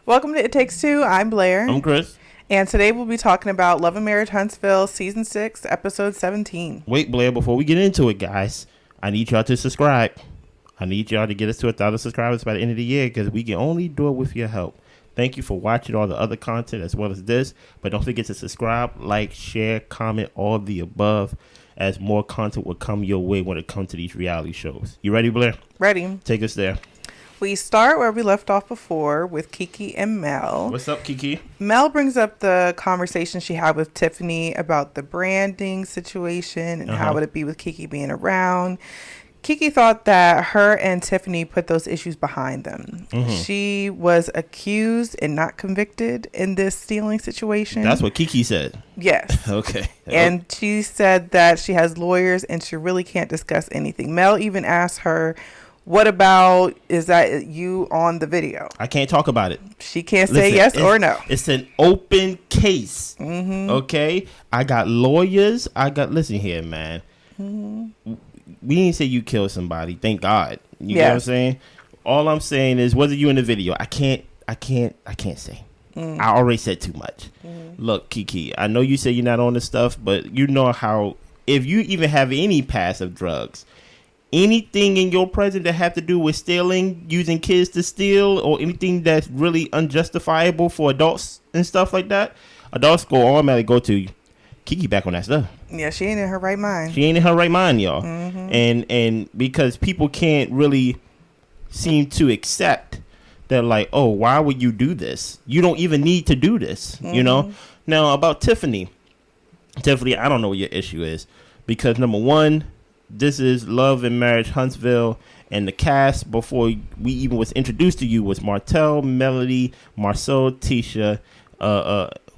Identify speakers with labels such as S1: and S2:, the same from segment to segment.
S1: Welcome to It Takes Two. I'm Blair.
S2: I'm Chris.
S1: And today we'll be talking about Love and Marriage Huntsville Season 6, Episode 17.
S2: Wait, Blair, before we get into it, guys, I need y'all to subscribe. I need y'all to get us to 1,000 subscribers by the end of the year because we can only do it with your help. Thank you for watching all the other content as well as this. But don't forget to subscribe, like, share, comment, all of the above, as more content will come your way when it comes to these reality shows. You ready, Blair?
S1: Ready.
S2: Take us there.
S1: We start where we left off before with KeKe and Mel.
S2: What's up, Kiki?
S1: Mel brings up the conversation she had with Tiffany about the branding situation and how would it be with KeKe being around. KeKe thought that her and Tiffany put those issues behind them. She was accused and not convicted in this stealing situation.
S2: That's what KeKe said.
S1: Yes.
S2: Okay.
S1: And she said that she has lawyers and she really can't discuss anything. Mel even asked her, what about, is that you on the video?
S2: I can't talk about it.
S1: She can't say yes or no.
S2: It's an open case. Okay? I got lawyers. Listen here, man. We didn't say you killed somebody. Thank God. You know what I'm saying? All I'm saying is, was it you in the video? I can't say. I already said too much. Look, KeKe, I know you say you're not on this stuff, but you know how, if you even have any past of drugs, anything in your present that have to do with stealing, using kids to steal, or anything that's really unjustifiable for adults and stuff like that, adults automatically go to KeKe back on that stuff.
S1: Yeah, she ain't in her right mind.
S2: She ain't in her right mind, y'all. And because people can't really seem to accept that, like, oh, why would you do this? You don't even need to do this, you know? Now, about Tiffany, I don't know what your issue is. Because, number one, this is Love and Marriage Huntsville, and the cast before we even was introduced to you was Martell, Melody, Marceau, Tisha,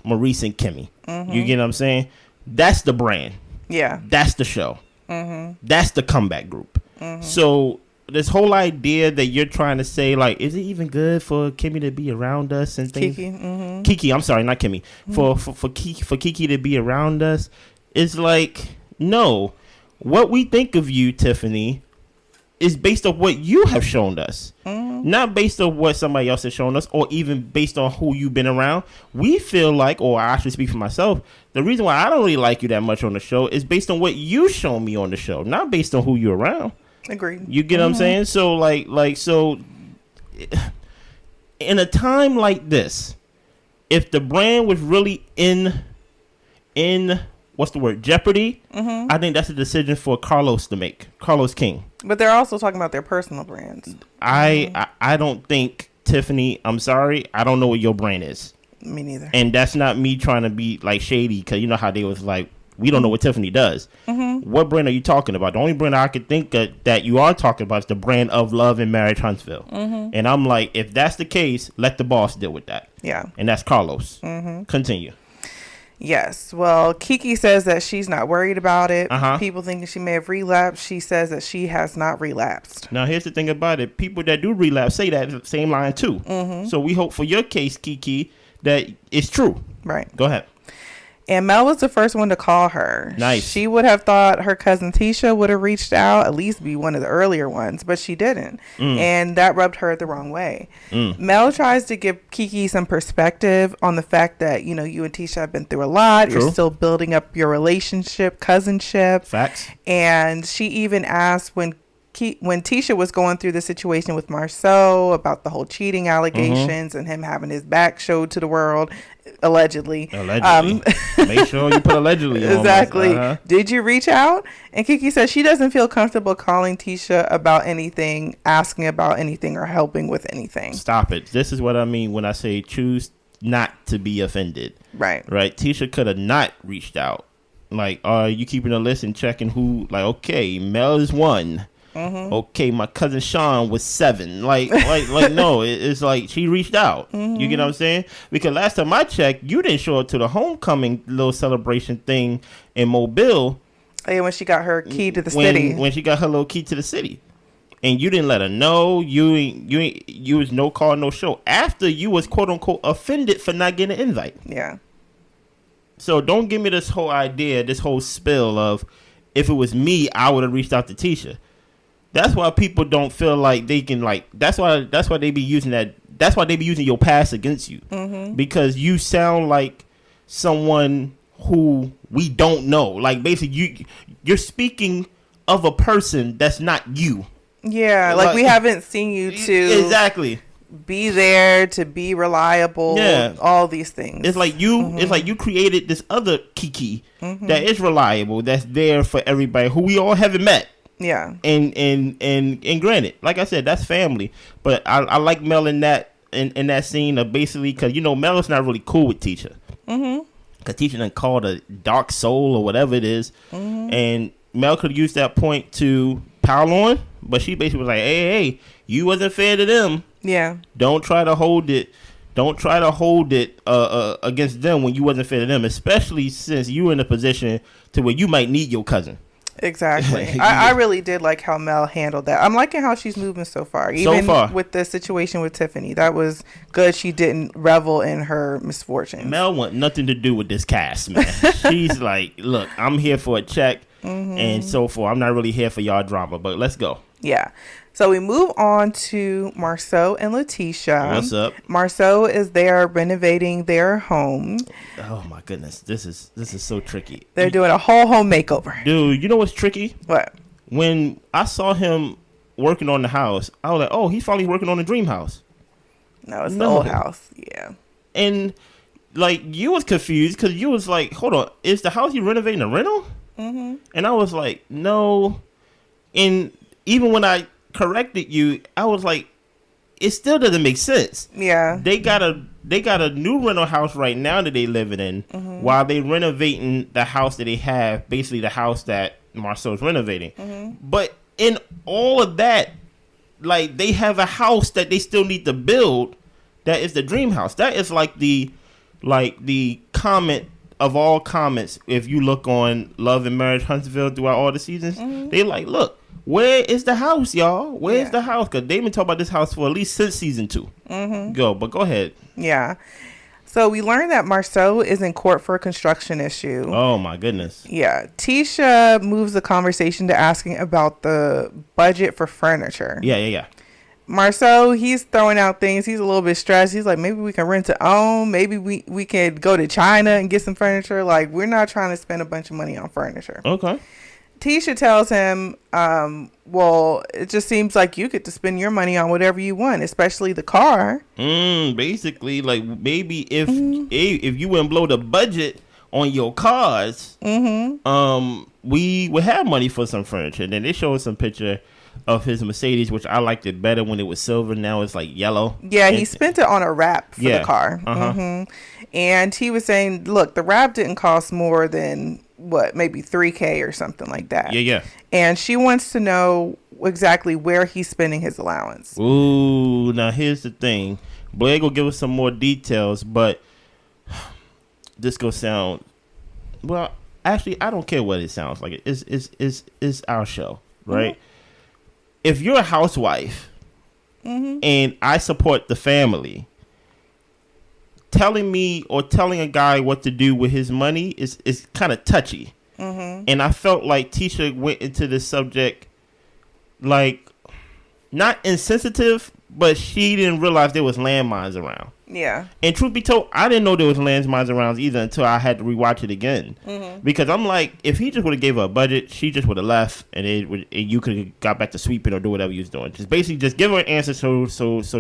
S2: Maurice, and Kimmie. You get what I'm saying? That's the brand. Yeah. That's the show. That's the comeback group. So this whole idea that you're trying to say, like, is it even good for Kimmie to be around us and things? KeKe, I'm sorry, not Kimmie. For KeKe to be around us, is like, no. What we think of you, Tiffany, is based on what you have shown us. Not based on what somebody else has shown us, or even based on who you've been around. We feel like, or I should speak for myself, the reason why I don't really like you that much on the show is based on what you show me on the show, not based on who you're around.
S1: Agreed.
S2: You get what I'm saying? So, so in a time like this, if the brand was really in what's the word, jeopardy, I think that's a decision for Carlos to make. Carlos King.
S1: But they're also talking about their personal brands.
S2: I don't think, Tiffany, I'm sorry, I don't know what your brand is.
S1: Me neither.
S2: And that's not me trying to be like shady, because you know how they was like, we don't know what Tiffany does. What brand are you talking about? The only brand I could think that you are talking about is the brand of Love and Marriage Huntsville. And I'm like, if that's the case, let the boss deal with that. Yeah. And that's Carlos. Continue.
S1: Yes. Well, KeKe says that she's not worried about it. People thinking she may have relapsed. She says that she has not relapsed.
S2: Now, here's the thing about it. People that do relapse say that same line, too. So we hope for your case, KeKe, that it's true. Right. Go ahead.
S1: And Mel was the first one to call her. Nice. She would have thought her cousin Tisha would have reached out, at least be one of the earlier ones, but she didn't. And that rubbed her the wrong way. Mel tries to give KeKe some perspective on the fact that, you know, you and Tisha have been through a lot. True. You're still building up your relationship, cousinship. Facts. And she even asked when Tisha was going through the situation with Marceau about the whole cheating allegations and him having his back showed to the world, allegedly. Make sure you put allegedly on. Exactly. Did you reach out? And KeKe says she doesn't feel comfortable calling Tisha about anything, asking about anything, or helping with anything.
S2: Stop it. This is what I mean when I say choose not to be offended. Right. Tisha could have not reached out. Like, are you keeping a list and checking who? Like, okay, Mel is 1. Okay, my cousin Sean was 7. Like no, it's like she reached out. You get what I'm saying? Because last time I checked, you didn't show up to the homecoming little celebration thing in Mobile.
S1: Oh, yeah, when she got her key to the city.
S2: When she got her little key to the city, and you didn't let her know. You was no call, no show. After you was quote unquote offended for not getting an invite. Yeah. So don't give me this whole idea, this whole spill of if it was me, I would have reached out to Tisha. That's why people don't feel like they can, like, that's why they be using that's why they be using your past against you, because you sound like someone who we don't know. Like basically, you're speaking of a person that's not you.
S1: Yeah, like we haven't seen you to
S2: exactly
S1: be there, to be reliable. Yeah, all these things.
S2: It's like you. It's like you created this other Kiki that is reliable, that's there for everybody who we all haven't met.
S1: Yeah,
S2: and granted, like I said, that's family. But I like Mel in that scene of basically, because Mel is not really cool with Tisha. Because Tisha done called a dark soul or whatever it is, and Mel could use that point to pile on, but she basically was like, hey, you wasn't fair to them.
S1: Yeah,
S2: don't try to hold it against them when you wasn't fair to them, especially since you in a position to where you might need your cousin.
S1: Exactly. I really did like how Mel handled that. I'm liking how she's moving so far. Even with the situation with Tiffany. That was good. She didn't revel in her misfortunes.
S2: Mel want nothing to do with this cast, man. She's like, look, I'm here for a check and so forth. I'm not really here for y'all drama, but let's go.
S1: Yeah. So we move on to Marceau and Letitia.
S2: What's up?
S1: Marceau is there renovating their home.
S2: Oh my goodness, this is so tricky.
S1: They're doing a whole home makeover.
S2: Dude, you know what's tricky?
S1: What?
S2: When I saw him working on the house, I was like, oh, he's finally working on the dream house.
S1: No, it's the old house. Yeah.
S2: And like you was confused because you was like, hold on, is the house you renovating a rental? And I was like, no. And even when I corrected you, I was like, it still doesn't make sense.
S1: Yeah,
S2: they got a new rental house right now that they living in, while they renovating the house that they have, basically the house that Marceau's renovating. But in all of that, like, they have a house that they still need to build that is the dream house. That is like the comment of all comments. If you look on Love and Marriage Huntsville throughout all the seasons, they like, look, where is the house, y'all? Where's the house? Because they've been talking about this house for at least since season 2. Go ahead.
S1: Yeah. So we learned that Marceau is in court for a construction issue.
S2: Oh, my goodness.
S1: Yeah. Tisha moves the conversation to asking about the budget for furniture.
S2: Yeah.
S1: Marceau, he's throwing out things. He's a little bit stressed. He's like, maybe we can rent to own. Maybe we could go to China and get some furniture. Like, we're not trying to spend a bunch of money on furniture.
S2: Okay.
S1: Tisha tells him, well, it just seems like you get to spend your money on whatever you want, especially the car.
S2: Basically, like, maybe if you wouldn't blow the budget on your cars, we would have money for some furniture. And then they showed some picture of his Mercedes, which I liked it better when it was silver. Now it's like yellow.
S1: Yeah, he spent it on a wrap for the car. And he was saying, look, the wrap didn't cost more than maybe $3,000 or something like that.
S2: Yeah.
S1: And she wants to know exactly where he's spending his allowance.
S2: Ooh, now here's the thing. Blake will give us some more details, but this gonna sound, well, actually, I don't care what it sounds like. It's our show, right? If you're a housewife and I support the family, telling me or telling a guy what to do with his money is kind of touchy. And I felt like Tisha went into this subject like not insensitive, but she didn't realize there was landmines around.
S1: Yeah. And
S2: truth be told, I didn't know there was landmines around either until I had to rewatch it again. Because I'm like, if he just would have gave her a budget, she just would have left, and you could have got back to sweeping or do whatever you was doing. Just basically just give her an answer so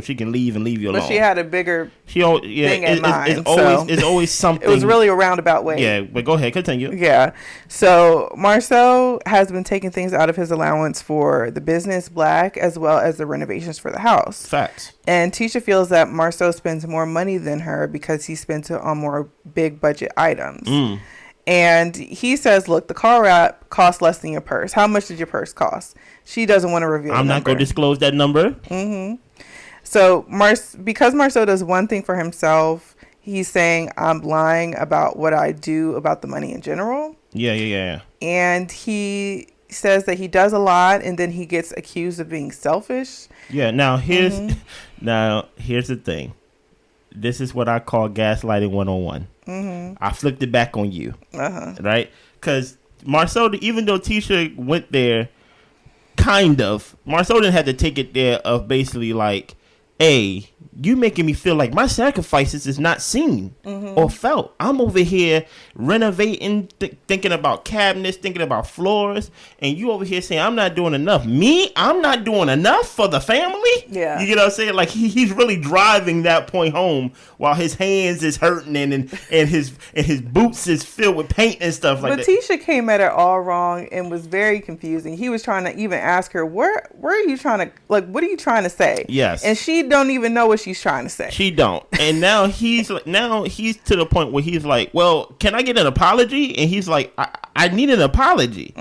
S2: she can leave and leave you alone.
S1: But she had a bigger thing in mind.
S2: It's always something.
S1: It was really a roundabout way.
S2: Yeah, but go ahead, continue.
S1: Yeah. So Marceau has been taking things out of his allowance for the business black as well as the renovations for the house.
S2: Facts.
S1: And Tisha feels that Marceau spends more money than her because he spends it on more big budget items. And he says, look, the car wrap costs less than your purse. How much did your purse cost? She doesn't want to reveal
S2: I'm not going to disclose that number.
S1: So because Marceau does one thing for himself, he's saying, I'm lying about what I do about the money in general.
S2: Yeah.
S1: And he says that he does a lot, and then he gets accused of being selfish.
S2: Yeah. Now here's the thing. This is what I call gaslighting 101. I flipped it back on you, right? Because Marceau, even though Tisha went there, Marceau didn't have to take it there of basically like, hey, you making me feel like my sacrifices is not seen or felt. I'm over here renovating, thinking about cabinets, thinking about floors, and you over here saying I'm not doing enough. Me, I'm not doing enough for the family.
S1: Yeah,
S2: you know what I'm saying? Like he's really driving that point home while his hands is hurting and his boots is filled with paint and stuff like that.
S1: But Tisha came at it all wrong and was very confusing. He was trying to even ask her, where are you trying to, like, what are you trying to say?
S2: Yes,
S1: and she don't even know what she's trying to say.
S2: She don't. And now he's to the point where he's like, well, can I get an apology? And he's like, I need an apology.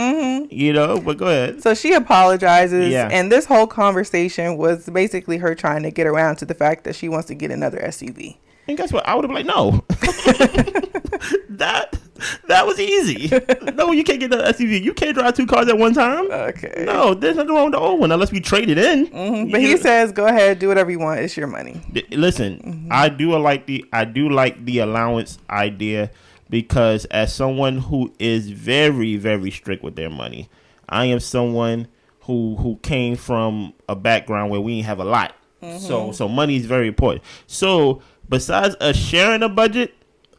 S2: You know, but go ahead.
S1: So she apologizes. Yeah. And this whole conversation was basically her trying to get around to the fact that she wants to get another SUV.
S2: And guess what? I would have been like, no. That was easy. No, you can't get an SUV. You can't drive 2 cars at one time.
S1: Okay.
S2: No, there's nothing wrong with the old one unless we trade it in.
S1: But he says, go ahead, do whatever you want. It's your money.
S2: Listen, I do like the allowance idea because as someone who is very, very strict with their money, I am someone who came from a background where we didn't have a lot. So money is very important. So besides us sharing a budget,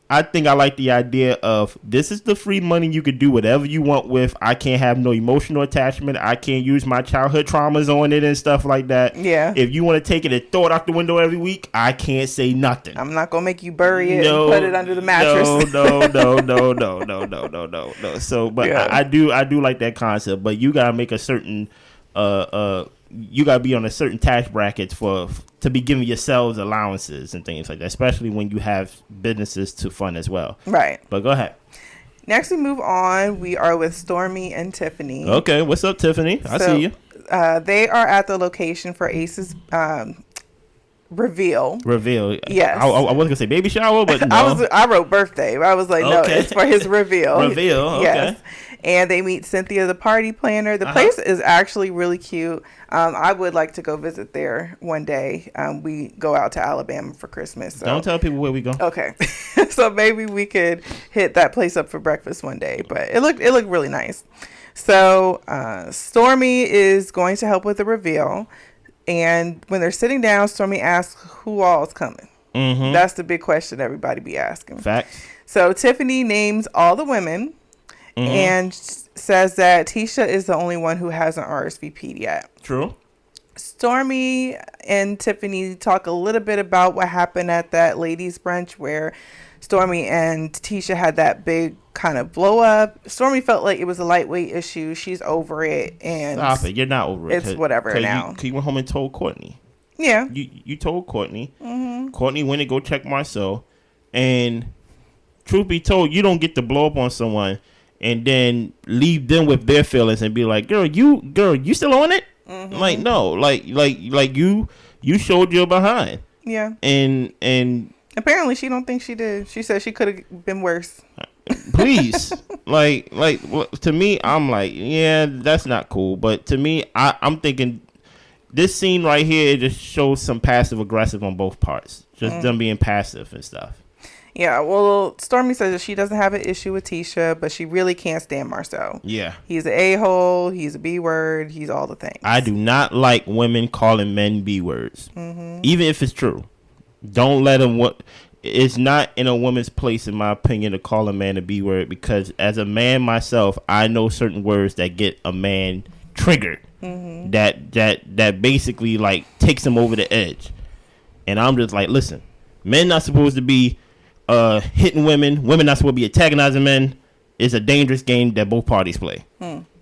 S2: I think I like the idea of this is the free money you could do whatever you want with. I can't have no emotional attachment. I can't use my childhood traumas on it and stuff like that.
S1: Yeah.
S2: If you want to take it and throw it out the window every week, I can't say nothing.
S1: I'm not going to make you bury it and put it under the mattress.
S2: No. So, but yeah. I do like that concept, but you got to make a certain, you got to be on a certain tax bracket to be giving yourselves allowances and things like that, especially when you have businesses to fund as well.
S1: Right.
S2: But go ahead.
S1: Next we move on. We are with Stormi and Tiffany.
S2: Okay. What's up, Tiffany? I see you.
S1: They are at the location for Ace's reveal.
S2: Yes. I was going to say baby shower, but no.
S1: I wrote birthday. I was like, no, it's for his reveal.
S2: Reveal. Okay. Yes.
S1: And they meet Cynthia, the party planner. The place is actually really cute. I would like to go visit there one day. We go out to Alabama for Christmas. So.
S2: Don't tell people where we go.
S1: Okay. So maybe we could hit that place up for breakfast one day. But it looked really nice. So Stormi is going to help with the reveal. And when they're sitting down, Stormi asks who all is coming. That's the big question everybody be asking.
S2: Facts.
S1: So Tiffany names all the women. And says that Tisha is the only one who hasn't RSVP'd yet.
S2: True.
S1: Stormi and Tiffany talk a little bit about what happened at that ladies' brunch where Stormi and Tisha had that big kind of blow up. Stormi felt like it was a lightweight issue. She's over it. And
S2: stop it. You're not over it.
S1: It's whatever now.
S2: You went home and told Courtney.
S1: Yeah.
S2: You told Courtney. Courtney went to go check Marceau. And truth be told, you don't get to blow up on someone and then leave them with their feelings and be like, girl, you still on it? Like, no, like you showed your behind.
S1: Yeah.
S2: And
S1: apparently she don't think she did. She said she could have been worse.
S2: Please. like to me, I'm like, yeah, that's not cool. But to me, I'm thinking this scene right here, it just shows some passive aggressive on both parts. Just them being passive and stuff.
S1: Yeah, well, Stormi says that she doesn't have an issue with Tisha, but she really can't stand Marceau.
S2: Yeah.
S1: He's an a-hole. He's a B-word. He's all the things.
S2: I do not like women calling men B-words. Even if it's true. Don't let them... It's not in a woman's place, in my opinion, to call a man a B-word, because as a man myself, I know certain words that get a man triggered. That basically, like, takes him over the edge. And I'm just like, listen, men not supposed to be... hitting women not supposed to be antagonizing men. Is a dangerous game that both parties play.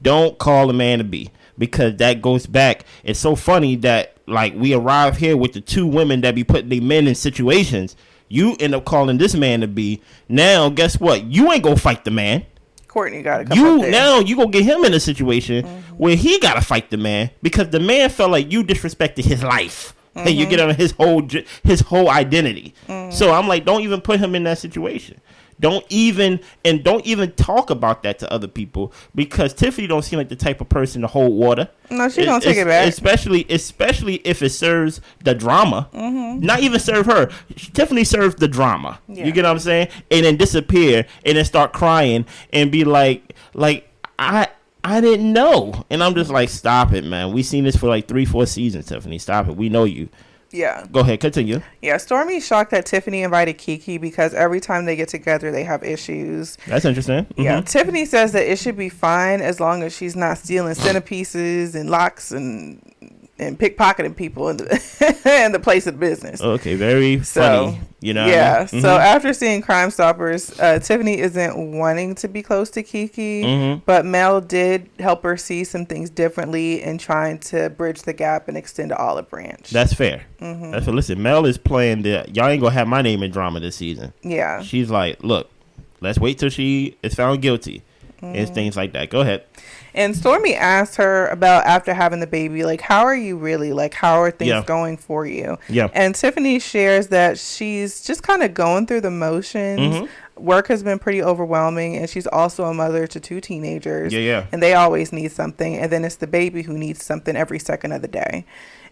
S2: Don't call a man a B, because that goes back. It's so funny that like we arrive here with the two women that be putting their men in situations. You end up calling this man a B. Now guess what? You ain't gonna fight the man.
S1: Courtney got to come up there.
S2: Now you gonna get him in a situation where he gotta fight the man because the man felt like you disrespected his life. And you get on his whole identity. So I'm like, don't even put him in that situation. Don't even talk about that to other people, because Tiffany don't seem like the type of person to hold water.
S1: No, she don't take it back.
S2: Especially if it serves the drama. Not even serve her. Tiffany serves the drama. Yeah. You get what I'm saying? And then disappear and then start crying and be like I didn't know. And I'm just like, stop it, man. We've seen this for like 3-4 seasons, Tiffany. Stop it. We know you.
S1: Yeah.
S2: Go ahead, continue.
S1: Yeah, Stormi's shocked that Tiffany invited Kiki because every time they get together, they have issues.
S2: That's interesting. Mm-hmm.
S1: Yeah, Tiffany says that it should be fine as long as she's not stealing centerpieces and locks and pickpocketing people in the place of business.
S2: Okay, very funny. You know.
S1: Yeah.
S2: Mm-hmm.
S1: So after seeing Crime Stoppers, Tiffany isn't wanting to be close to Kiki, but Mel did help her see some things differently and trying to bridge the gap and extend an olive branch.
S2: That's fair. That's what. Listen, Mel is playing y'all ain't gonna have my name in drama this season.
S1: Yeah.
S2: She's like, look, let's wait till she is found guilty and things like that. Go ahead.
S1: And Stormi asked her about after having the baby, like, how are you really? Like, how are things going for you?
S2: Yeah.
S1: And Tiffany shares that she's just kind of going through the motions. Work has been pretty overwhelming, and she's also a mother to 2 teenagers.
S2: Yeah.
S1: And they always need something. And then it's the baby who needs something every second of the day.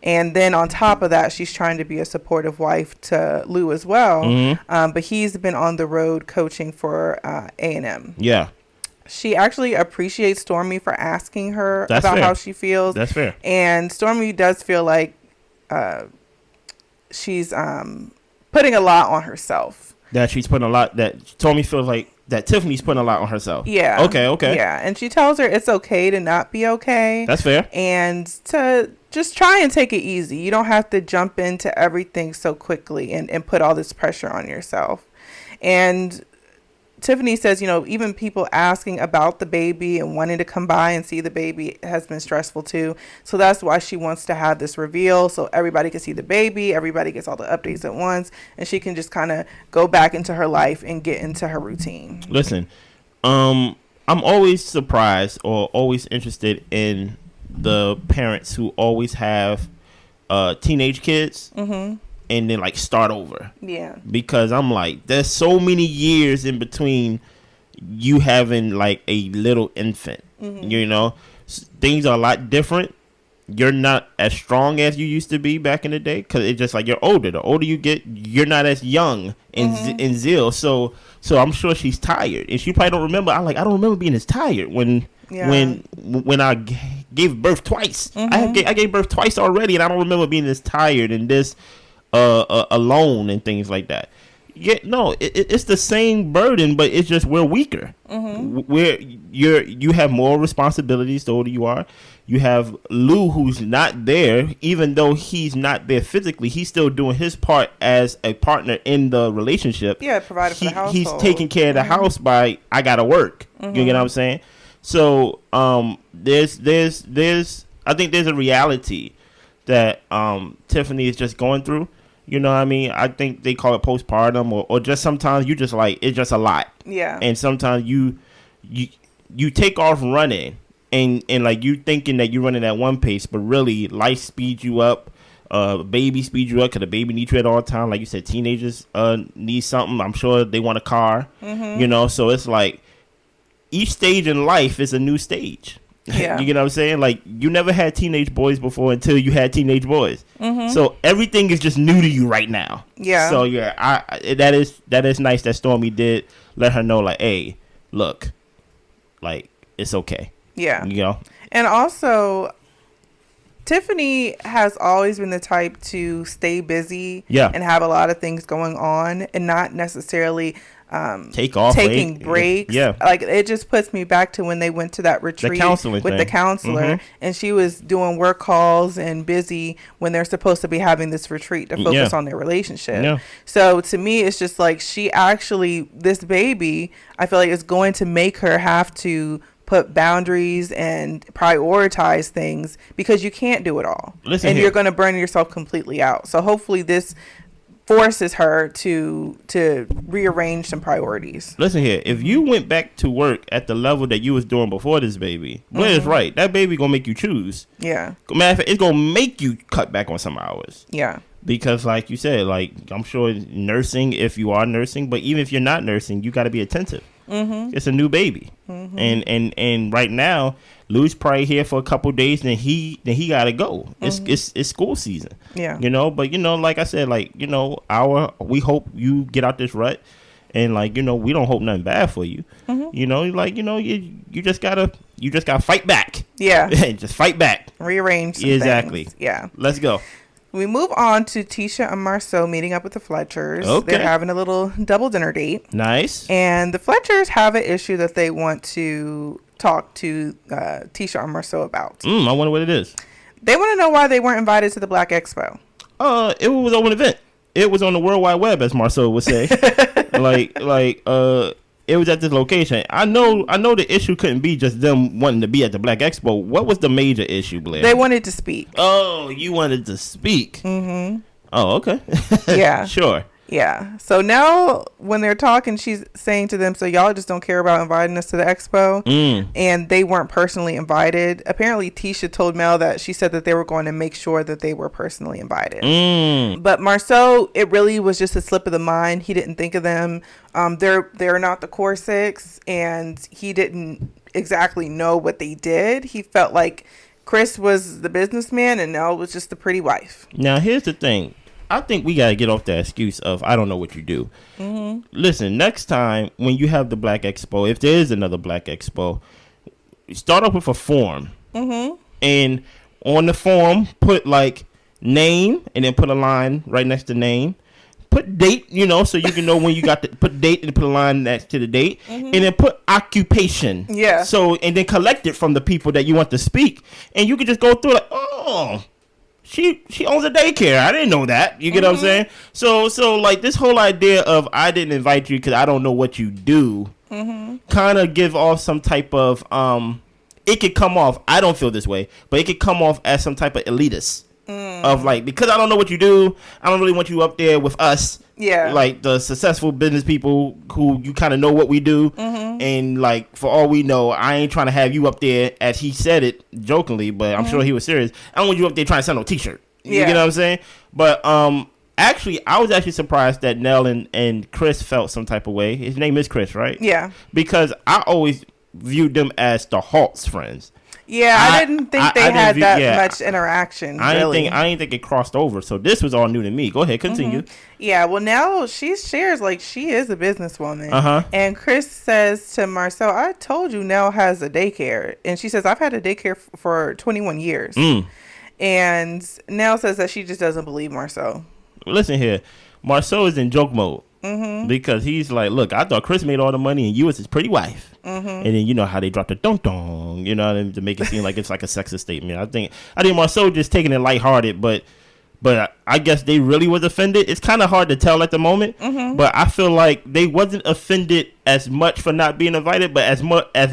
S1: And then on top of that, she's trying to be a supportive wife to Lou as well. But he's been on the road coaching for A&M.
S2: Yeah.
S1: She actually appreciates Stormi for asking her about
S2: fair.
S1: how she feels.
S2: That's fair.
S1: And Stormi does feel like she's putting a lot on herself.
S2: That she's putting a lot. That Stormi feels like that Tiffany's putting a lot on herself.
S1: Yeah.
S2: Okay.
S1: Yeah. And she tells her it's okay to not be okay.
S2: That's fair.
S1: And to just try and take it easy. You don't have to jump into everything so quickly and put all this pressure on yourself. And Tiffany says, you know, even people asking about the baby and wanting to come by and see the baby has been stressful too. So that's why she wants to have this reveal so everybody can see the baby. Everybody gets all the updates at once and she can just kind of go back into her life and get into her routine.
S2: Listen, I'm always surprised or always interested in the parents who always have teenage kids. And then like start over. Yeah. Because I'm like, there's so many years in between you having like a little infant. You know, things are a lot different. You're not as strong as you used to be back in the day because it's just like you're older. The older you get, you're not as young in zeal. So I'm sure she's tired, and she probably don't remember. I don't remember being as tired when I gave birth twice. I gave birth twice already, and I don't remember being this tired and this. Alone and things like that. Yeah, no, it's the same burden, but it's just we're weaker. Where you have more responsibilities the older you are. You have Lou, who's not there, even though he's not there physically. He's still doing his part as a partner in the relationship.
S1: Yeah, provided for the household.
S2: He's taking care of the house by I gotta work. You get what I'm saying? So there's I think there's a reality that Tiffany is just going through. You know what I mean? I think they call it postpartum or just sometimes you just like, it's just a lot. Yeah. And sometimes you take off running and like you thinking that you're running at one pace, but really life speeds you up. Baby speeds you up because the baby needs you at all time. Like you said, teenagers need something. I'm sure they want a car, you know? So it's like each stage in life is a new stage. Yeah. You get what I'm saying? Like you never had teenage boys before until you had teenage boys. So everything is just new to you right now. Yeah. So yeah, that is nice that Stormi did let her know like, hey, look, like it's okay. Yeah. You know?
S1: And also Tiffany has always been the type to stay busy and have a lot of things going on and not necessarily taking breaks. Yeah. Like it just puts me back to when they went to that retreat with the counselor and she was doing work calls and busy when they're supposed to be having this retreat to focus on their relationship. Yeah. So to me, it's just like this baby, I feel like is going to make her have to put boundaries and prioritize things because you can't do it all. You're going to burn yourself completely out. So hopefully this forces her to rearrange some priorities.
S2: Listen here, if you went back to work at the level that you was doing before this baby, Blair is right. That baby gonna make you choose. Yeah. Matter of fact, it's gonna make you cut back on some hours. Yeah. Because like you said, like I'm sure nursing, if you are nursing, but even if you're not nursing, you got to be attentive. It's a new baby, and right now Lou's probably here for a couple of days, then he got to go. It's school season. Yeah, you know. But you know, like I said, like you know, we hope you get out this rut, and like you know, we don't hope nothing bad for you. You know, like you know, you just gotta fight back. Yeah, just fight back.
S1: Rearrange.
S2: Exactly.
S1: Things. Yeah.
S2: Let's go.
S1: We move on to Tisha and Marceau meeting up with the Fletchers.
S2: Okay.
S1: They're having a little double dinner date.
S2: Nice.
S1: And the Fletchers have an issue that they want to talk to Tisha and Marceau about.
S2: I wonder what it is.
S1: They want to know why they weren't invited to the Black Expo.
S2: It was on an event. It was on the World Wide Web, as Marceau would say. It was at this location. I know the issue couldn't be just them wanting to be at the Black Expo. What was the major issue, Blair?
S1: They wanted to speak.
S2: Oh, you wanted to speak.
S1: Mm-hmm.
S2: Oh, okay.
S1: Yeah.
S2: Sure.
S1: Yeah. So now when they're talking, she's saying to them, so y'all just don't care about inviting us to the expo? And they weren't personally invited. Apparently, Tisha told Mel that she said that they were going to make sure that they were personally invited. But Marceau, it really was just a slip of the mind. He didn't think of them. They're not the core six, and he didn't exactly know what they did. He felt like Chris was the businessman and Nell was just the pretty wife.
S2: Now, here's the thing. I think we got to get off that excuse of, I don't know what you do. Listen, next time when you have the Black Expo, if there is another Black Expo, start off with a form. And on the form, put like name and then put a line right next to name. Put date, so you can know when you got to put date and put a line next to the date. And then put occupation.
S1: Yeah.
S2: So, and then collect it from the people that you want to speak. And you can just go through like, oh, She owns a daycare. I didn't know that. You get what I'm saying? So like this whole idea of I didn't invite you because I don't know what you do, kind of give off some type of it could come off. I don't feel this way, but it could come off as some type of elitist of like, because I don't know what you do, I don't really want you up there with us. Yeah, like the successful business people who you kind of know what we do, and like for all we know, I ain't trying to have you up there, as he said it jokingly, but I'm sure he was serious. I don't want you up there trying to sell no T-shirt. You get what I'm saying? But actually, I was actually surprised that Nell and Chris felt some type of way. His name is Chris, right? Yeah. Because I always viewed them as the Holt's friends. Yeah, I didn't think they had that much interaction. I didn't think it crossed over. So this was all new to me. Go ahead, continue.
S1: Yeah, well, now she shares like she is a businesswoman. And Chris says to Marceau, I told you Nell has a daycare. And she says, I've had a daycare for 21 years. And Nell says that she just doesn't believe Marceau.
S2: Listen here. Marceau is in joke mode. Because he's like, look, I thought Chris made all the money and you was his pretty wife. And then you know how they dropped the dong, to make it seem like it's like a sexist statement. I think Marceau just taking it lighthearted, but I guess they really was offended. It's kind of hard to tell at the moment, but I feel like they wasn't offended as much for not being invited, but as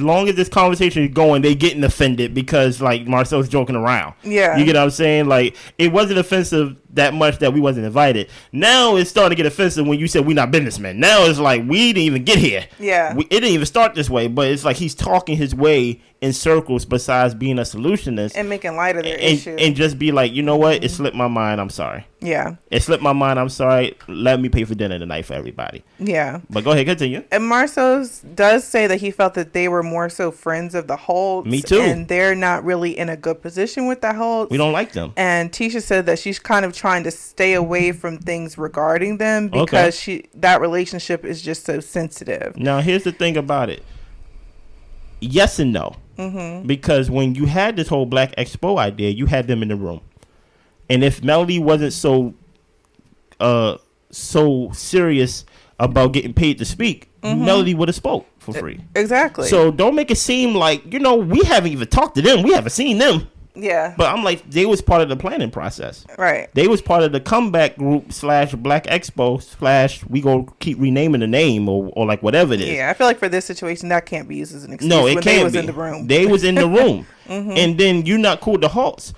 S2: long as this conversation is going, they getting offended because like Marceau's joking around. Yeah, you get what I'm saying? Like it wasn't offensive that much that we wasn't invited. Now it's starting to get offensive when you said we not businessmen. Now it's like we didn't even get here. Yeah, it didn't even start this way, but it's like he's talking his way in circles besides being a solutionist
S1: and making light of their issue
S2: and just be like, you know what, it slipped my mind, I'm sorry. Yeah, it slipped my mind, I'm sorry, let me pay for dinner tonight for everybody. Yeah, but go ahead, continue.
S1: And Marceau does say that he felt that they were more so friends of the Holts.
S2: Me too.
S1: And they're not really in a good position with the Holts.
S2: We don't like them.
S1: And Tisha said that she's kind of trying to stay away from things regarding them because that relationship is just so sensitive.
S2: Now here's the thing about it. Yes and no. Because when you had this whole Black Expo idea, you had them in the room. And if Melody wasn't so serious about getting paid to speak, Melody would have spoke for free. Exactly. So don't make it seem like, we haven't even talked to them. We haven't seen them. Yeah. But I'm like, they was part of the planning process. Right. They was part of the comeback group / Black Expo / we go keep renaming the name or like whatever it is.
S1: Yeah, I feel like for this situation, that can't be used as an excuse. No, it can't be. They was in the room.
S2: They was in the room. And then you're not cool with the Holtz.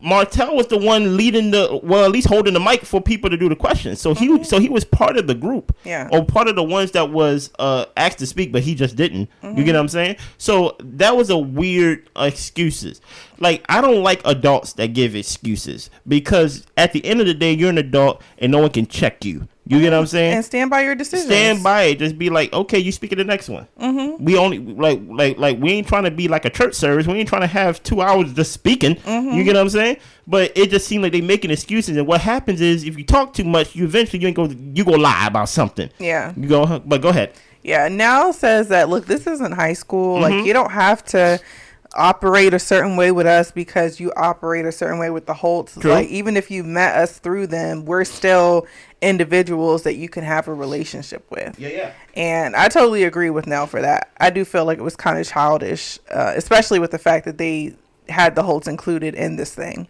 S2: Martell was the one leading at least holding the mic for people to do the questions. So he was part of the group. Yeah. Or part of the ones that was asked to speak, but he just didn't. You get what I'm saying? So that was a weird excuses. Like, I don't like adults that give excuses because at the end of the day, you're an adult and no one can check you. You get what I'm saying?
S1: And stand by your decisions.
S2: Stand by it. Just be like, okay, you speak at the next one. We only like we ain't trying to be like a church service. We ain't trying to have 2 hours just speaking. You get what I'm saying? But it just seems like they making excuses. And what happens is if you talk too much, you go lie about something. Yeah. But go ahead.
S1: Yeah. Now says that look, this isn't high school. Like you don't have to operate a certain way with us because you operate a certain way with the Holts.
S2: True.
S1: Like, even if you met us through them, we're still individuals that you can have a relationship with.
S2: Yeah.
S1: And I totally agree with Nell for that. I do feel like it was kind of childish, especially with the fact that they had the Holts included in this thing.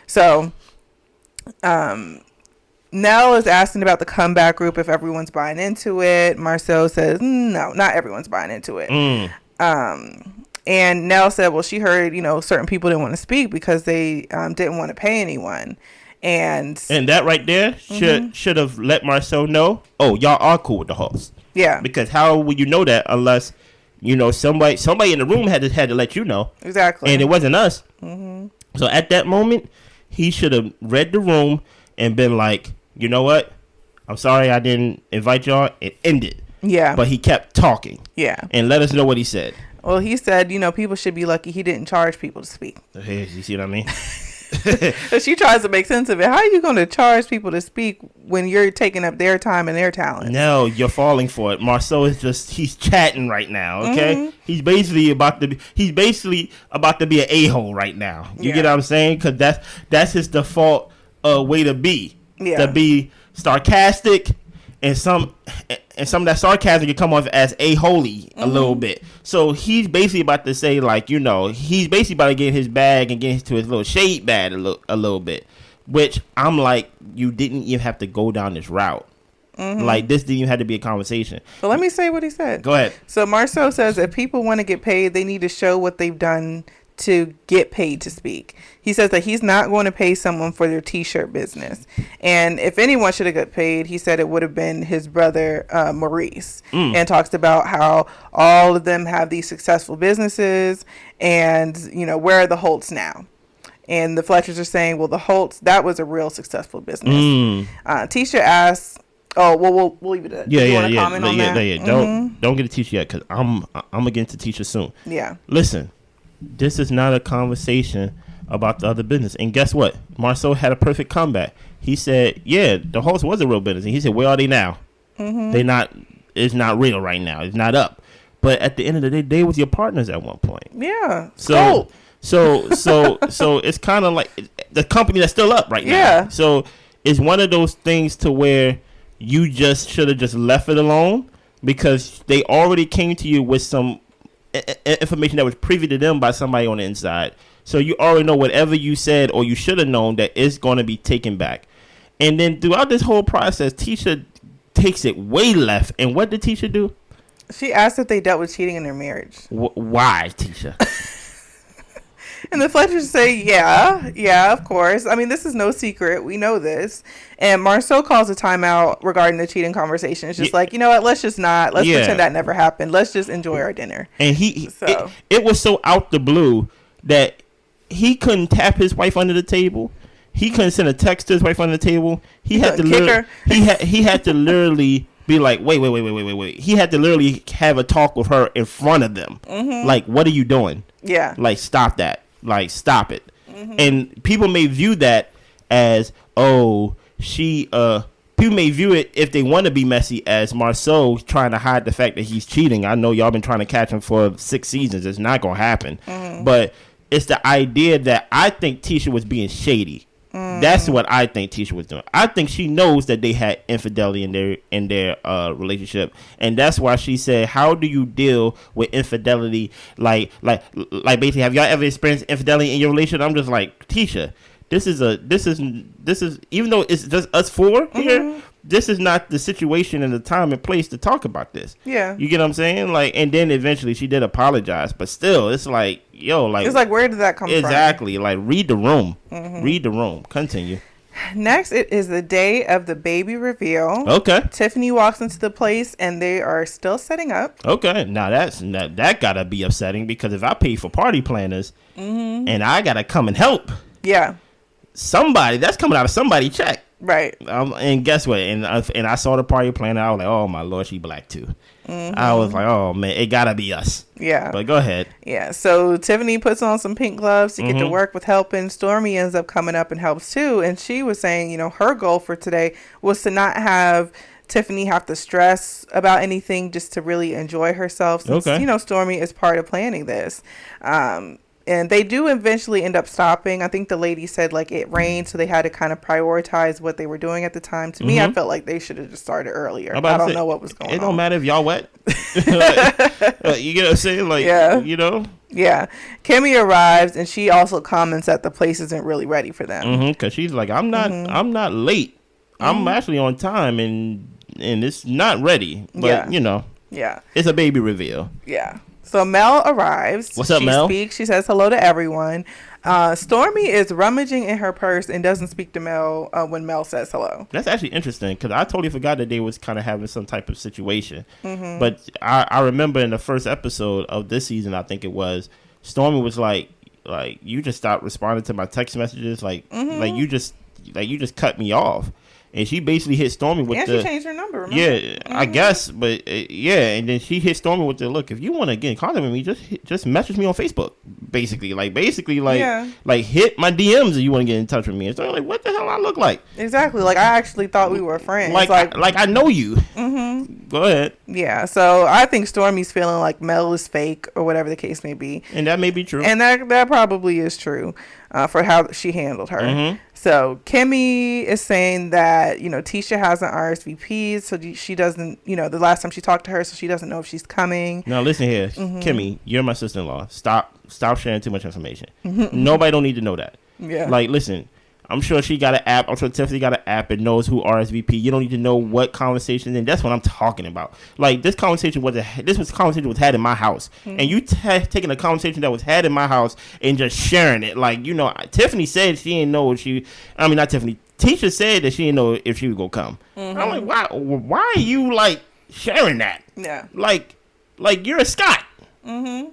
S1: So, Nell is asking about the comeback group, if everyone's buying into it. Marceau says, no, not everyone's buying into it. And Nell said, well, she heard, certain people didn't want to speak because they didn't want to pay anyone. And
S2: that right there should have let Marceau know, oh, y'all are cool with the Holts.
S1: Yeah.
S2: Because how would you know that unless, somebody in the room had to let you know.
S1: Exactly.
S2: And it wasn't us. So at that moment, he should have read the room and been like, you know what? I'm sorry I didn't invite y'all. It ended.
S1: Yeah.
S2: But he kept talking.
S1: Yeah.
S2: And let us know what he said.
S1: Well, he said, people should be lucky he didn't charge people to speak.
S2: Hey, you see what I mean?
S1: She tries to make sense of it. How are you going to charge people to speak when you're taking up their time and their talent?
S2: No, you're falling for it. Marceau is he's chatting right now, okay? He's basically about to be an a-hole right now. You get what I'm saying? Because that's his default way to be.
S1: Yeah.
S2: To be sarcastic, and some of that sarcasm can come off as a-holy a little bit. So he's basically about to say, like, he's basically about to get his bag and get into his little shade bag a little bit. Which I'm like, you didn't even have to go down this route. Like, this didn't even have to be a conversation.
S1: But let me say what he said.
S2: Go ahead.
S1: So Marceau says if people want to get paid, they need to show what they've done to get paid to speak. He says that he's not going to pay someone for their t-shirt business. And if anyone should have got paid, he said it would have been his brother, Maurice. And talks about how all of them have these successful businesses and, where are the Holts now? And the Fletchers are saying, well, the Holts, that was a real successful business. Tisha asks, oh, well, we'll leave it at that.
S2: Yeah.
S1: Comment on that?
S2: Don't get a Tisha yet, because I'm going to get into Tisha soon.
S1: Yeah.
S2: Listen. This is not a conversation about the other business. And guess what? Marceau had a perfect comeback. He said, yeah, the Holts was a real business. And he said, where are they now? It's not real right now. It's not up. But at the end of the day, they was your partners at one point.
S1: Yeah.
S2: So it's kind of like the company that's still up right now.
S1: Yeah.
S2: So it's one of those things to where you just should have just left it alone, because they already came to you with some information that was privy to them by somebody on the inside. So you already know whatever you said, or you should have known, that it's going to be taken back. And then throughout this whole process, Tisha takes it way left. And what did Tisha do?
S1: She asked if they dealt with cheating in their marriage.
S2: Why, Tisha?
S1: And the Fletchers say, yeah, of course. I mean, this is no secret. We know this. And Marceau calls a timeout regarding the cheating conversation. It's just like, you know what? Let's pretend that never happened. Let's just enjoy our dinner.
S2: And it was so out the blue that he couldn't tap his wife under the table. He couldn't send a text to his wife under the table. He had to kick her. He had to literally be like, wait. He had to literally have a talk with her in front of them. Like, what are you doing? Yeah. Like, stop that. Like, stop it. And people may view that as, people may view it, if they want to be messy, as Marceau trying to hide the fact that he's cheating. I know y'all been trying to catch him for 6 seasons. It's not going to happen. But it's the idea that I think Tisha was being shady. That's what I think Tisha was doing. I think she knows that they had infidelity in their relationship, and that's why she said, "How do you deal with infidelity? Like basically, have y'all ever experienced infidelity in your relationship?" I'm just like, Tisha, this is even though it's just us four here, this is not the situation and the time and place to talk about this. Yeah, you get what I'm saying? Like, and then eventually she did apologize, but still, it's like, it's like, where did that come from? Exactly. Like, read the room. Read the room. Continue.
S1: Next, it is the day of the baby reveal. Okay. Tiffany walks into the place and they are still setting up.
S2: Okay. Now that gotta be upsetting, because if I pay for party planners and I gotta come and help, that's coming out of somebody's check. Right. And guess what? And I saw the party planner. I was like, oh my Lord, she black too. I was like, oh man, it gotta be us. Yeah. But go ahead.
S1: Yeah. So Tiffany puts on some pink gloves to get to work with helping. Stormi ends up coming up and helps too. And she was saying, her goal for today was to not have Tiffany have to stress about anything just to really enjoy herself since, you know, Stormi is part of planning this. And they do eventually end up stopping. I think the lady said, like, it rained, so they had to kind of prioritize what they were doing at the time. To me, I felt like they should have just started earlier. I don't know what was going on.
S2: It don't matter if y'all wet. You get what I'm saying? Like, you know?
S1: Yeah. Kimmie arrives, and she also comments that the place isn't really ready for them.
S2: Because she's like, I'm not late. I'm actually on time, and it's not ready. But, you know. Yeah. It's a baby reveal.
S1: Yeah. So Mel arrives.
S2: What's up, Mel?
S1: She speaks. She says hello to everyone. Stormi is rummaging in her purse and doesn't speak to Mel when Mel says hello.
S2: That's actually interesting because I totally forgot that they was kind of having some type of situation. But I remember in the first episode of this season, I think it was, Stormi was like you just stopped responding to my text messages, like you just cut me off. And she basically hit Stormi with
S1: she changed her number, remember?
S2: Yeah, I guess. But, and then she hit Stormi with the, look, if you want to get in contact with me, just message me on Facebook, basically. Like, hit my DMs if you want to get in touch with me. And so, like, what the hell I look like?
S1: Exactly. Like, I actually thought we were friends.
S2: Like I know you. Go ahead.
S1: Yeah, so I think Stormi's feeling like Mel is fake or whatever the case may be.
S2: And that may be true.
S1: And that probably is true for how she handled her. So Kimmie is saying that, you know, Tisha hasn't RSVP'd, so she doesn't, you know, the last time she talked to her, so she doesn't know if she's coming.
S2: Now listen here, Kimmie, you're my sister-in-law. Stop sharing too much information. Nobody don't need to know that. Yeah. Like, listen, I'm sure she got an app. I'm sure Tiffany got an app and knows who RSVP. You don't need to know what conversation. And that's what I'm talking about. Like, this conversation was had in my house. And you taking a conversation that was had in my house and just sharing it. Like, you know, Tiffany said she didn't know not Tiffany. Tisha said that she didn't know if she was going to come. I'm like, why are you, like, sharing that? Yeah. Like you're a Scot.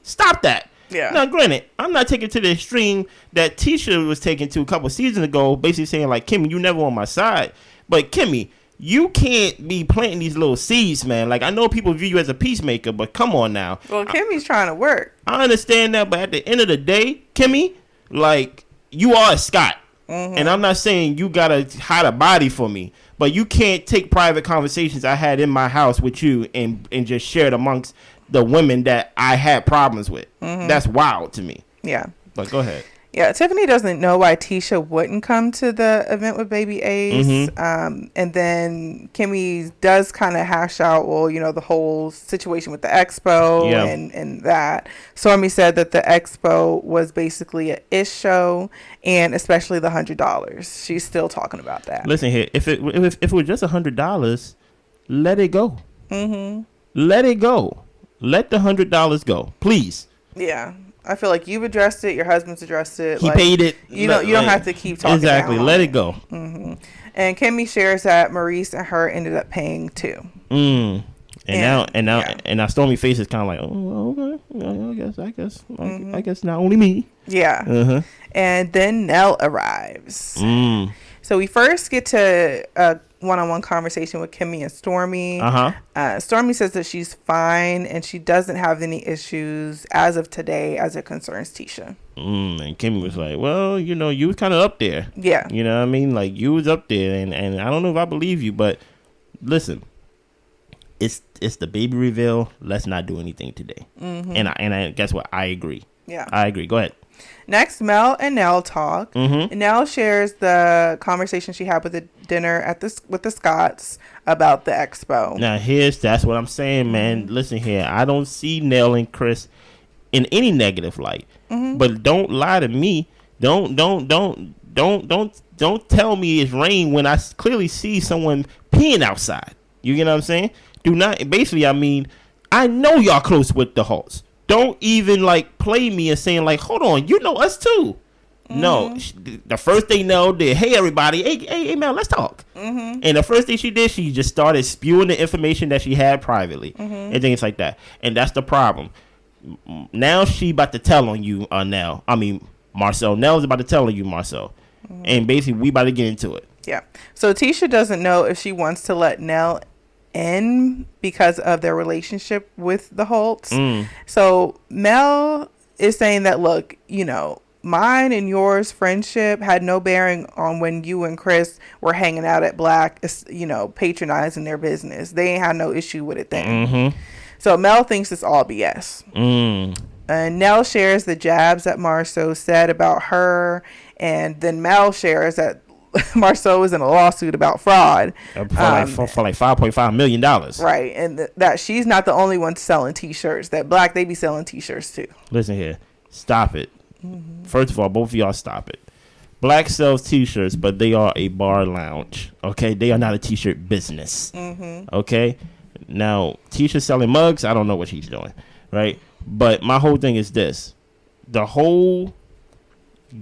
S2: Stop that. Yeah. Now, granted, I'm not taking it to the extreme that Tisha was taking to a couple seasons ago, basically saying, like, Kimmie, you never on my side. But, Kimmie, you can't be planting these little seeds, man. Like, I know people view you as a peacemaker, but come on now.
S1: Well, Kimmie's trying to work.
S2: I understand that, but at the end of the day, Kimmie, like, you are a Scot. And I'm not saying you got to hide a body for me, but you can't take private conversations I had in my house with you and just share it amongst the women that I had problems with. That's wild to me. Yeah. But go ahead.
S1: Yeah, Tiffany doesn't know why Tisha wouldn't come to the event with baby Ace. And then Kimmie does kind of hash out, well, you know, the whole situation with the expo and that. Stormi said that the expo was basically an ish show, and especially the $100. She's still talking about that.
S2: Listen here, if it was just $100, let it go. Let it go. Let the $100 go, please.
S1: Yeah, I feel like you've addressed it. Your husband's addressed it.
S2: He paid it.
S1: You don't have to keep talking.
S2: Exactly. Let it go.
S1: And Kimmie shares that Maurice and her ended up paying too.
S2: And now Stormi face is kind of like, oh, okay. I guess not only me.
S1: Yeah. And then Nell arrives. So we first get to a one-on-one conversation with Kimmie and Stormi. Stormi says that she's fine and she doesn't have any issues as of today as it concerns Tisha.
S2: And Kimmie was like, well, you know, you was kind of up there. Yeah. You know what I mean? Like, you was up there, and I don't know if I believe you, but listen, it's the baby reveal. Let's not do anything today. And I guess what? I agree. Yeah. I agree. Go ahead.
S1: Next, Mel and Nell talk. Nell shares the conversation she had with the dinner with the Scotts about the expo.
S2: Now, that's what I'm saying, man. Listen here, I don't see Nell and Chris in any negative light. But don't lie to me. Don't tell me it's rain when I clearly see someone peeing outside. You get what I'm saying? Do not. Basically, I mean, I know y'all close with the Holts. Don't even, like, play me and saying, like, hold on, you know us too. No, the first thing Nell did, hey, everybody, hey, Mel, let's talk. And the first thing she did, she just started spewing the information that she had privately and things like that. And that's the problem. Now she about to tell on you, Marceau. Nell's about to tell on you, Marceau. And basically, we about to get into it.
S1: Yeah. So Tisha doesn't know if she wants to let Nell in because of their relationship with the Holts. So Mel is saying that, look, you know, mine and yours friendship had no bearing on when you and Chris were hanging out at Black, patronizing their business. They ain't had no issue with it then. So Mel thinks it's all BS. And Nell shares the jabs that Marceau said about her, and then Mel shares that Marceau is in a lawsuit about fraud
S2: for like $5.5 million.
S1: Right, and that she's not the only one selling T-shirts. That Black, they be selling T-shirts too.
S2: Listen here, stop it. First of all, both of y'all stop it. Black sells T-shirts, but they are a bar lounge. Okay, they are not a T-shirt business. Okay, now Tisha selling mugs. I don't know what she's doing, right? But my whole thing is this: the whole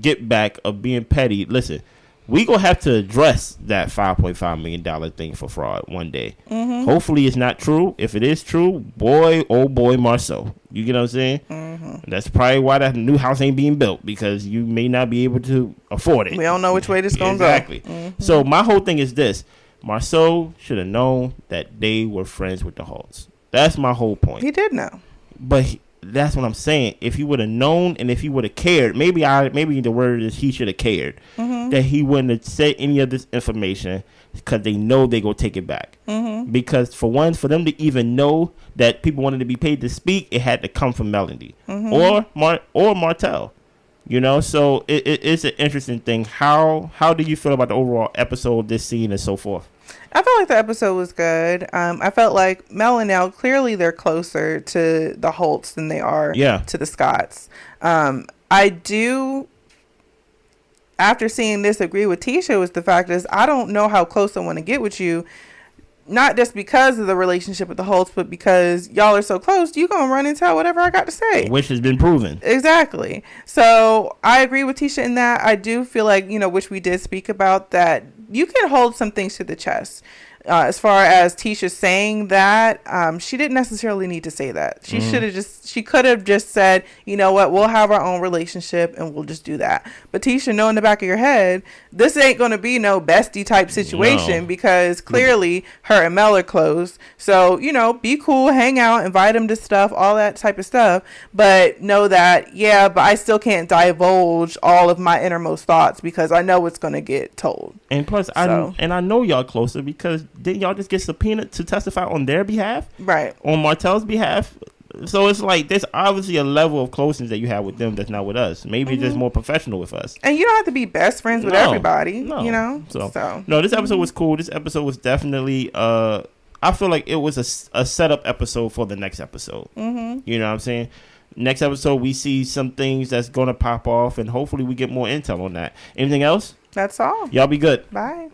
S2: get back of being petty. Listen, we gonna have to address that $5.5 million thing for fraud one day. Hopefully it's not true. If it is true, boy, oh boy, Marceau. You get what I'm saying? That's probably why that new house ain't being built, because you may not be able to afford it.
S1: We don't know which way this gonna go.
S2: Exactly. So my whole thing is this: Marceau should have known that they were friends with the Holts. That's my whole point.
S1: He did know.
S2: But that's what I'm saying. If he would have known and if he would have cared, maybe the word is he should have cared, that he wouldn't have said any of this information, because they know they go take it back. Because for them to even know that people wanted to be paid to speak, it had to come from Melody or Martell. So it's an interesting thing. How do you feel about the overall episode, this scene, and so forth?
S1: I felt like the episode was good. I felt like Mel and Nell, clearly they're closer to the Holts than they are to the Scotts. I do, after seeing this, agree with Tisha with the fact is I don't know how close I want to get with you. Not just because of the relationship with the Holts, but because y'all are so close, you gonna run and tell whatever I got to say.
S2: Which has been proven.
S1: Exactly. So I agree with Tisha in that. I do feel like, which we did speak about, that you can hold some things to the chest. As far as Tisha saying that, she didn't necessarily need to say that. She she could have just said, you know what, we'll have our own relationship and we'll just do that. But Tisha, know in the back of your head, this ain't going to be no bestie type situation, because clearly her and Mel are close. So, be cool, hang out, invite them to stuff, all that type of stuff. But know that, but I still can't divulge all of my innermost thoughts because I know it's going to get told.
S2: And plus, I know y'all closer because didn't y'all just get subpoenaed to testify on their behalf?
S1: Right.
S2: On Martell's behalf? So it's like there's obviously a level of closeness that you have with them that's not with us. Maybe it's just more professional with us.
S1: And you don't have to be best friends with everybody,
S2: So no, this episode was cool. This episode was definitely I feel like it was a setup episode for the next episode. You know what I'm saying? Next episode we see some things that's going to pop off, and hopefully we get more intel on that. Anything else?
S1: That's all.
S2: Y'all be good.
S1: Bye.